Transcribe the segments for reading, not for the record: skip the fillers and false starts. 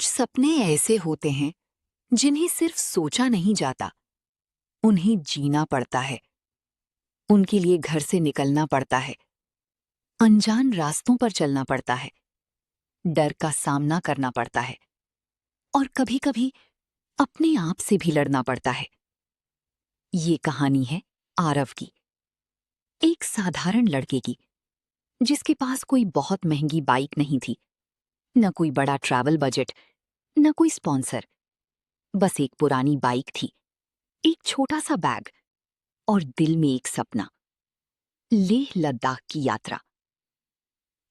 कुछ सपने ऐसे होते हैं जिन्हें सिर्फ सोचा नहीं जाता, उन्हें जीना पड़ता है। उनके लिए घर से निकलना पड़ता है, अनजान रास्तों पर चलना पड़ता है, डर का सामना करना पड़ता है और कभी-कभी अपने आप से भी लड़ना पड़ता है। ये कहानी है आरव की, एक साधारण लड़के की, जिसके पास कोई बहुत महंगी बाइक नहीं थी, न कोई बड़ा ट्रैवल बजट, न कोई स्पॉन्सर। बस एक पुरानी बाइक थी, एक छोटा सा बैग और दिल में एक सपना, लेह लद्दाख की यात्रा।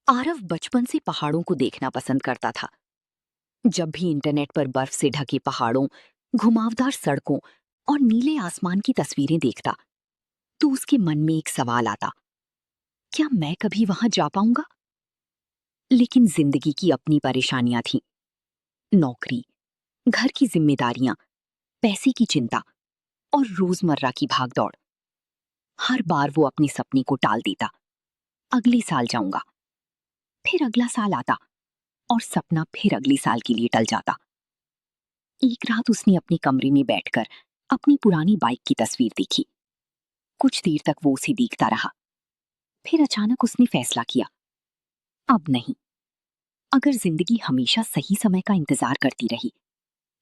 आरव बचपन से पहाड़ों को देखना पसंद करता था। जब भी इंटरनेट पर बर्फ से ढके पहाड़ों, घुमावदार सड़कों और नीले आसमान की तस्वीरें देखता, तो उसके मन में एक सवाल आता, क्या मैं कभी वहां जा पाऊंगा? लेकिन जिंदगी की अपनी परेशानियां थीं। नौकरी, घर की जिम्मेदारियां, पैसे की चिंता और रोजमर्रा की भागदौड़। हर बार वो अपनी सपने को टाल देता। अगले साल जाऊंगा। फिर अगला साल आता और सपना फिर अगले साल के लिए टल जाता। एक रात उसने अपने कमरे में बैठकर अपनी पुरानी बाइक की तस्वीर देखी। कुछ देर तक वो उसे देखता रहा। फिर अचानक उसने फैसला किया, अब नहीं। अगर जिंदगी हमेशा सही समय का इंतजार करती रही,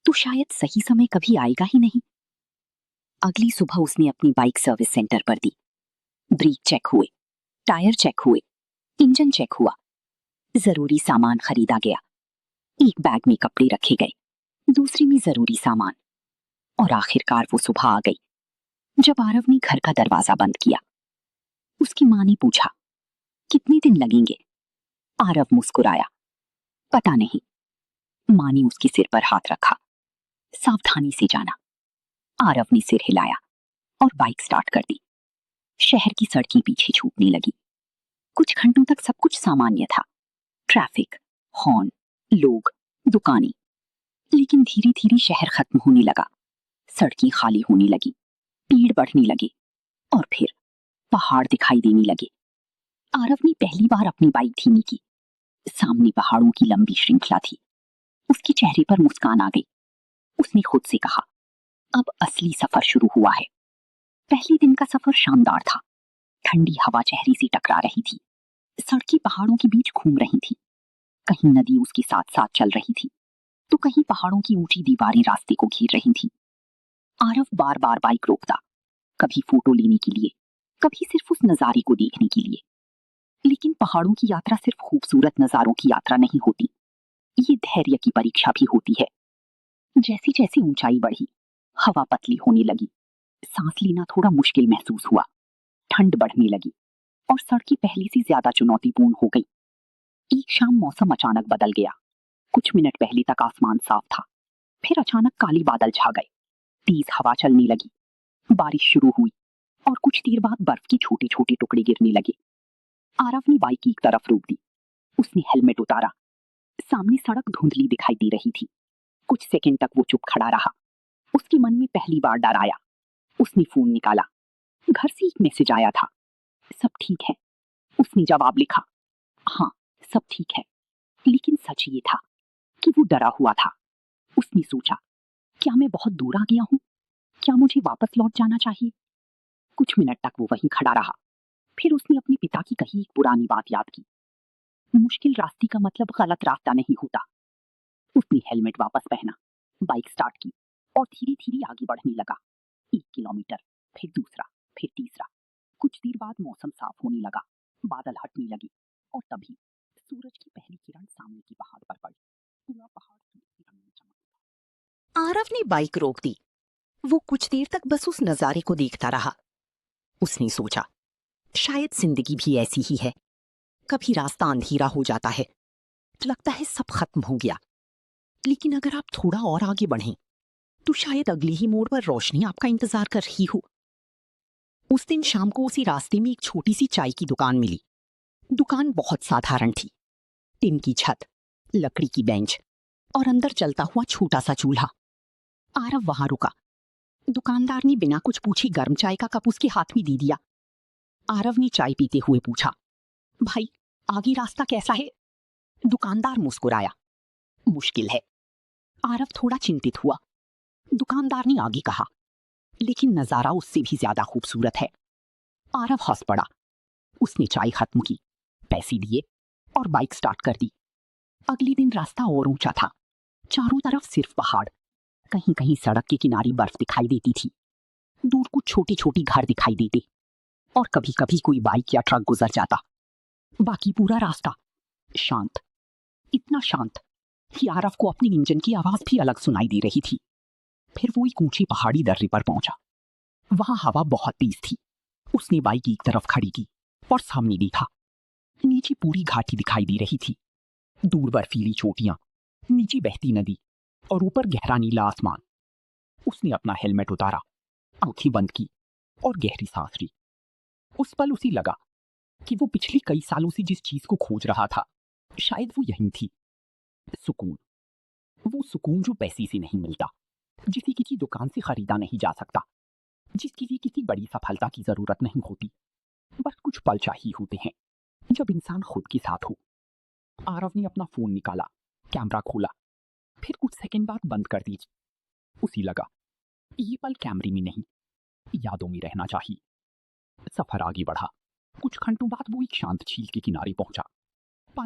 तो शायद सही समय कभी आएगा ही नहीं। अगली सुबह उसने अपनी बाइक सर्विस सेंटर पर दी। ब्रेक चेक हुए, टायर चेक हुए, इंजन चेक हुआ, जरूरी सामान खरीदा गया। एक बैग में कपड़े रखे गए, दूसरे में जरूरी सामान, और आखिरकार वो सुबह आ गई। जब आरव ने घर का दरवाजा बंद किया, उसकी माँ ने पूछा, कितने दिन लगेंगे? आरव मुस्कुराया, पता नहीं। माँ ने उसके सिर पर हाथ रखा, सावधानी से जाना। आरव ने सिर हिलाया और बाइक स्टार्ट कर दी। शहर की सड़कें पीछे छूटने लगी। कुछ घंटों तक सब कुछ सामान्य था, ट्रैफिक, हॉर्न, लोग, दुकानें। लेकिन धीरे धीरे शहर खत्म होने लगा, सड़कें खाली होने लगी, पेड़ बढ़ने लगे और फिर पहाड़ दिखाई देने लगे। आरव ने पहली बार अपनी बाइक धीमी की। सामने पहाड़ों की लंबी श्रृंखला थी। उसके चेहरे पर मुस्कान आ गई। उसने खुद से कहा, अब असली सफर शुरू हुआ है। पहले दिन का सफर शानदार था। ठंडी हवा चेहरे से टकरा रही थी। सड़कें पहाड़ों के बीच घूम रही थी। कहीं नदी उसके साथ साथ चल रही थी, तो कहीं पहाड़ों की ऊंची दीवारें रास्ते को घेर रही थी। आरव बार बार बाइक रोकता, कभी फोटो लेने के लिए, कभी सिर्फ उस नजारे को देखने के लिए। लेकिन पहाड़ों की यात्रा सिर्फ खूबसूरत नजारों की यात्रा नहीं होती, ये धैर्य की परीक्षा भी होती है। जैसे जैसे ऊंचाई बढ़ी, हवा पतली होने लगी, सांस लेना थोड़ा मुश्किल महसूस हुआ, ठंड बढ़ने लगी और सड़कें पहले से ज्यादा चुनौतीपूर्ण हो गई। एक शाम मौसम अचानक बदल गया। कुछ मिनट पहले तक आसमान साफ था, फिर अचानक काले बादल छा गए। तेज हवा चलने लगी, बारिश शुरू हुई और कुछ देर बाद बर्फ के छोटे छोटे टुकड़े गिरने लगे। आरव ने बाइक की एक तरफ रोक दी। उसने हेलमेट उतारा। सामने सड़क धुंधली दिखाई दे रही थी। कुछ सेकंड तक वो चुप खड़ा रहा। उसके मन में पहली बार डर आया। उसने फोन निकाला। घर से एक मैसेज आया था, सब ठीक है। उसने जवाब लिखा, हाँ सब ठीक है। लेकिन सच ये था कि वो डरा हुआ था। उसने सोचा, क्या मैं बहुत दूर आ गया हूं? क्या मुझे वापस लौट जाना चाहिए? कुछ मिनट तक वो वहीं खड़ा रहा। फिर उसने अपने पिता की कही एक पुरानी बात याद की, मुश्किल रास्ते का मतलब गलत रास्ता नहीं होता। उसने हेलमेट वापस पहना, बाइक स्टार्ट की और धीरे धीरे आगे बढ़ने लगा। 1 किलोमीटर, फिर दूसरा, फिर तीसरा। कुछ देर बाद मौसम साफ होने लगा, बादल हटने लगे और तभी सूरज की पहली किरण सामने की पहाड़ पर पड़ी। पूरा पहाड़ सूरज के रंग में चमक उठा। आरव ने बाइक रोक दी। वो कुछ देर तक बस उस नजारे को देखता रहा। उसने सोचा, शायद जिंदगी भी ऐसी ही है। कभी रास्ता अंधेरा हो जाता है, लगता है सब खत्म हो गया। लेकिन अगर आप थोड़ा और आगे बढ़ें, तो शायद अगले ही मोड़ पर रोशनी आपका इंतजार कर रही हो। उस दिन शाम को उसी रास्ते में एक छोटी सी चाय की दुकान मिली। दुकान बहुत साधारण थी। टिन की छत, लकड़ी की बेंच और अंदर जलता हुआ छोटा सा चूल्हा। आरव वहां रुका। दुकानदार ने बिना कुछ पूछे गर्म चाय का कप उसके हाथ में दे दिया। आरव ने चाय पीते हुए पूछा, भाई आगे रास्ता कैसा है? दुकानदार मुस्कुराया, मुश्किल है, आरव थोड़ा चिंतित हुआ। दुकानदार ने आगे कहा, लेकिन नजारा उससे भी ज्यादा खूबसूरत है। आरव हंस पड़ा। उसने चाय खत्म की, पैसे दिए और बाइक स्टार्ट कर दी। अगले दिन रास्ता और ऊंचा था। चारों तरफ सिर्फ पहाड़, कहीं कहीं सड़क के किनारे बर्फ दिखाई देती थी। दूर कुछ छोटे छोटे घर दिखाई देते और कभी कभी कोई बाइक या ट्रक गुजर जाता। बाकी पूरा रास्ता शांत, इतना शांत कि आरव को अपनी इंजन की आवाज भी अलग सुनाई दे रही थी। फिर वो एक ऊंचे पहाड़ी दर्रे पर पहुंचा। वहां हवा बहुत तेज थी। उसने बाइक एक तरफ खड़ी की और सामने देखा। नीचे पूरी घाटी दिखाई दे रही थी। दूर बर्फीली चोटियां, नीचे बहती नदी और ऊपर गहरा नीला आसमान। उसने अपना हेलमेट उतारा, आंखें बंद की और गहरी सांस ली। उस पल उसे लगा कि वो पिछले कई सालों से जिस चीज को खोज रहा था, शायद वो यही थी। सुकून। वो सुकून जो पैसे से नहीं मिलता, जिसे किसी दुकान से खरीदा नहीं जा सकता, जिसके लिए किसी बड़ी सफलता की जरूरत नहीं होती। बस कुछ पल चाहिए होते हैं जब इंसान खुद के साथ हो। आरव ने अपना फोन निकाला, कैमरा खोला, फिर कुछ सेकंड बाद बंद कर दी। उसे लगा ये पल कैमरे में नहीं, यादों में रहना चाहिए। सफर आगे बढ़ा। कुछ घंटों बाद वो एक शांत झील के किनारे पहुंचा।